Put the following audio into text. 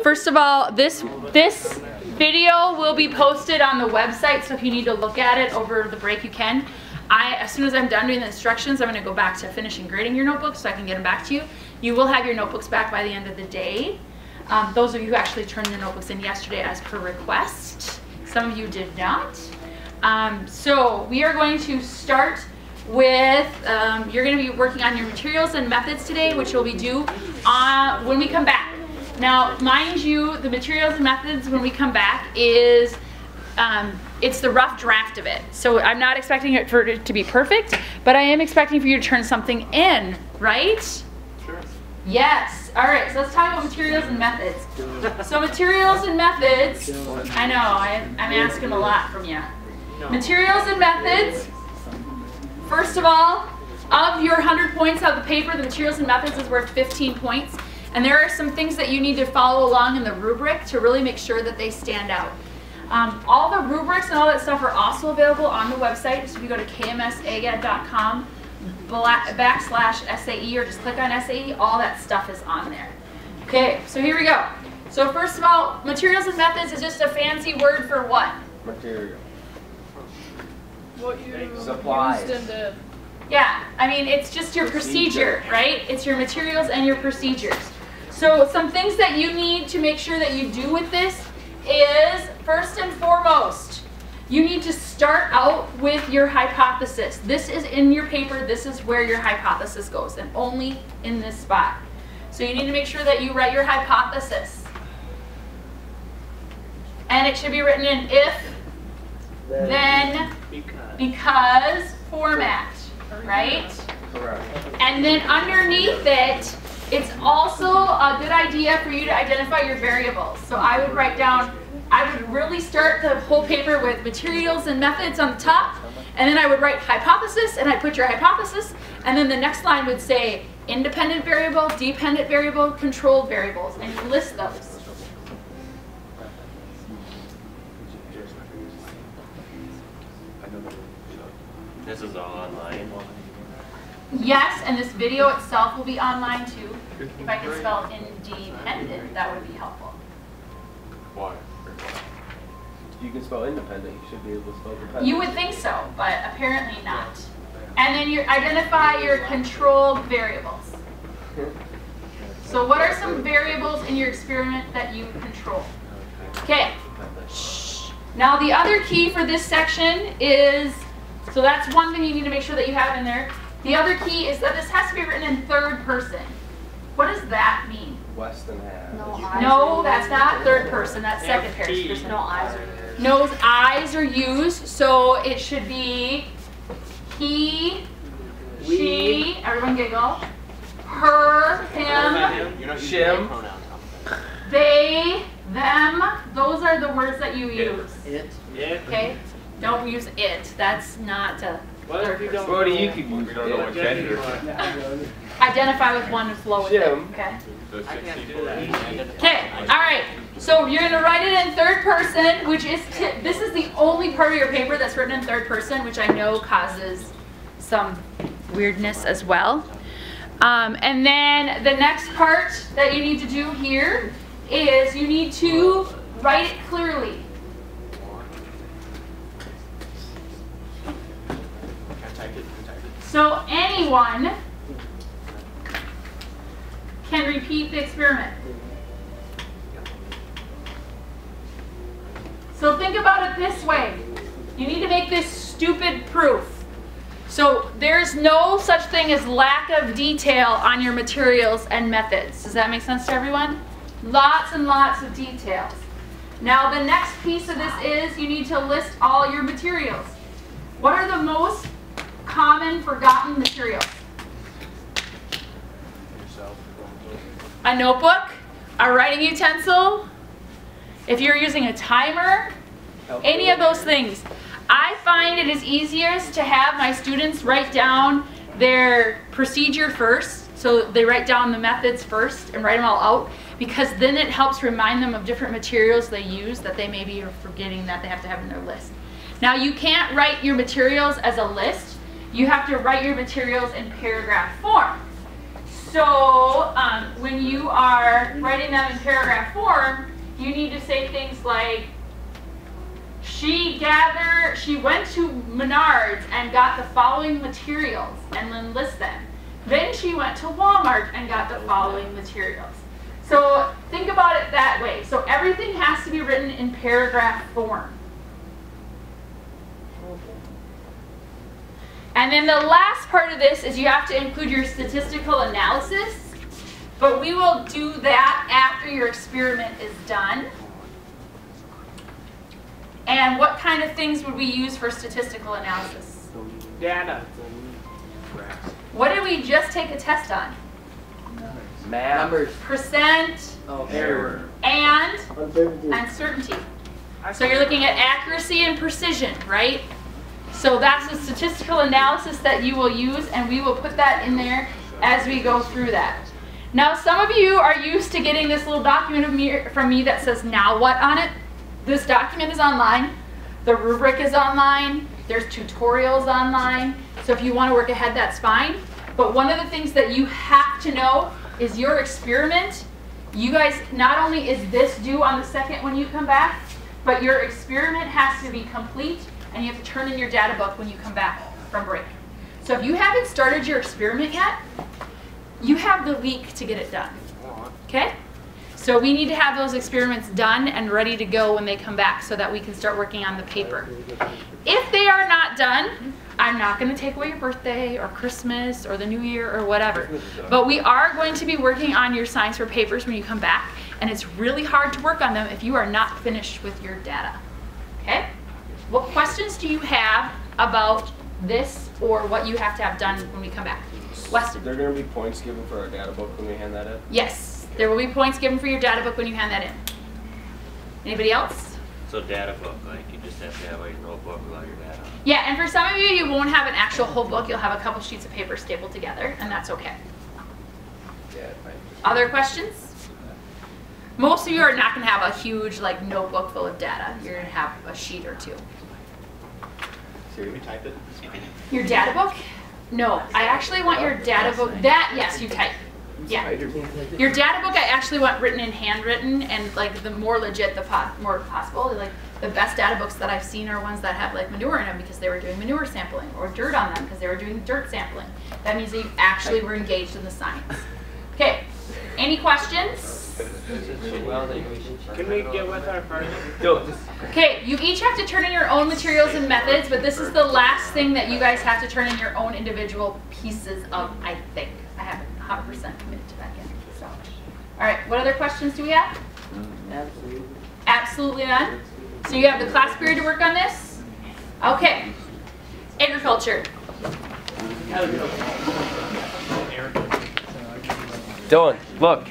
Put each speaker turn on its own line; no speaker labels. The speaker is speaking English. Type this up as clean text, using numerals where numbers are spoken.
First of all, this video will be posted on the website, so if you need to look at it over the break, you can. As soon as I'm done doing the instructions, I'm going to go back to finishing grading your notebooks so I can get them back to you. You will have your notebooks back by the end of the day. Those of you who actually turned your notebooks in yesterday as per request. Some of you did not. So we are going to start with, you're going to be working on your materials and methods today, which will be due when we come back. Now, mind you, the materials and methods when we come back is, it's the rough draft of it. So I'm not expecting it for it to be perfect, but I am expecting for you to turn something in, right?
Sure.
Yes. All right, so let's talk about materials and methods. So materials and methods, I know, I'm asking a lot from you. Materials and methods, first of all, of your 100 points of the paper, the materials and methods is worth 15 points. And there are some things that you need to follow along in the rubric to really make sure that they stand out. All the rubrics and all that stuff are also available on the website. So if you go to kmsagad.com/SAE or just click on SAE, all that stuff is on there. Okay, so here we go. So first of all, materials and methods is just a fancy word for what?
Material.
What you
Supplies.
used in the...
Yeah, I mean, it's just your procedure, right? It's your materials and your procedures. So some things that you need to make sure that you do with this is, first and foremost, you need to start out with your hypothesis. This is in your paper, this is where your hypothesis goes, and only in this spot. So you need to make sure that you write your hypothesis. And it should be written in if, then, because format. Right?
Correct.
And then underneath it, it's also a good idea for you to identify your variables. So I would write down, I would really start the whole paper with materials and methods on the top, and then I would write hypothesis, and I'd put your hypothesis, and then the next line would say independent variable, dependent variable, controlled variables, and you list those.
This is all online.
Yes, and this video itself will be online too. If I can spell independent, that would be helpful.
Why?
You can spell independent. You should be able to spell dependent.
You would think so, but apparently not. And then you identify your controlled variables. So what are some variables in your experiment that you control? Okay. Now the other key for this section is, so that's one thing you need to make sure that you have in there. The other key is that this has to be written in third person. What does that mean?
Weston has.
No, that's not third person, that's second person.
No eyes are used.
No eyes are used, so it should be he, she, everyone giggle, her, him,
Shim.
they, them. Those are the words that you use.
It. Yeah.
Okay? Don't use it. That's not a third person.
What do you keep using?
We don't know what gender.
Identify with one and flow with it.
Shim.
Okay?
I can't do that.
Okay, all right. So you're going to write it in third person, which is, this is the only part of your paper that's written in third person, which I know causes some weirdness as well. And then the next part that you need to do here is you need to write it clearly. So anyone can repeat the experiment. So think about it this way. You need to make this stupid proof. So there's no such thing as lack of detail on your materials and methods. Does that make sense to everyone? Lots and lots of details. Now the next piece of this is you need to list all your materials. What are the most common forgotten materials? A notebook, a writing utensil, if you're using a timer, any of those things. I find it is easiest to have my students write down their procedure first, so they write down the methods first and write them all out, because then it helps remind them of different materials they use that they maybe are forgetting that they have to have in their list. Now you can't write your materials as a list, you have to write your materials in paragraph form. So when you are writing them in paragraph form, you need to say things like, she went to Menards and got the following materials, and then list them. Then she went to Walmart and got the following materials. So think about it that way. So everything has to be written in paragraph form. And then the last part of this is you have to include your statistical analysis, but we will do that after your experiment is done. And what kind of things would we use for statistical analysis?
Data.
What did we just take a test on?
Math.
Numbers.
Percent
Oh,
Error.
and uncertainty. So you're looking at accuracy and precision, right? So that's the statistical analysis that you will use, and we will put that in there as we go through that. Now, some of you are used to getting this little document from me that says "now what" on it. This document is online. The rubric is online. There's tutorials online. So if you want to work ahead, that's fine. But one of the things that you have to know is your experiment. You guys, not only is this due on the 2nd when you come back, but your experiment has to be complete, and you have to turn in your data book when you come back from break. So if you haven't started your experiment yet, you have the week to get it done. Okay? So we need to have those experiments done and ready to go when they come back so that we can start working on the paper. If they are not done, I'm not going to take away your birthday or Christmas or the New Year or whatever. But we are going to be working on your science fair papers when you come back, and it's really hard to work on them if you are not finished with your data. Okay? What questions do you have about this or what you have to have done when we come back? Weston?
There going to be points given for our data book when we hand that in?
Yes, there will be points given for your data book when you hand that in. Anybody else?
So data book, like you just have to have a notebook with all your data.
Yeah, and for some of you, you won't have an actual whole book. You'll have a couple sheets of paper stapled together, and that's okay.
Yeah, fine.
Other questions? Most of you are not going to have a huge like notebook full of data. You're going to have a sheet or two.
Can we type it?
Your data book? No, I actually want your data book. That, yes, you type. Yeah. Your data book I actually want written in handwritten, and like the more legit the more possible. Like the best data books that I've seen are ones that have like manure in them because they were doing manure sampling, or dirt on them because they were doing dirt sampling. That means that you actually were engaged in the science. Okay, any questions?
Can we get with our partner?
Okay, you each have to turn in your own materials and methods, but this is the last thing that you guys have to turn in your own individual pieces of, I think. I haven't 100% committed to that yet. So. All right, what other questions do we have?
Absolutely.
Absolutely none? So you have the class period to work on this? Okay. Agriculture.
Dylan, look.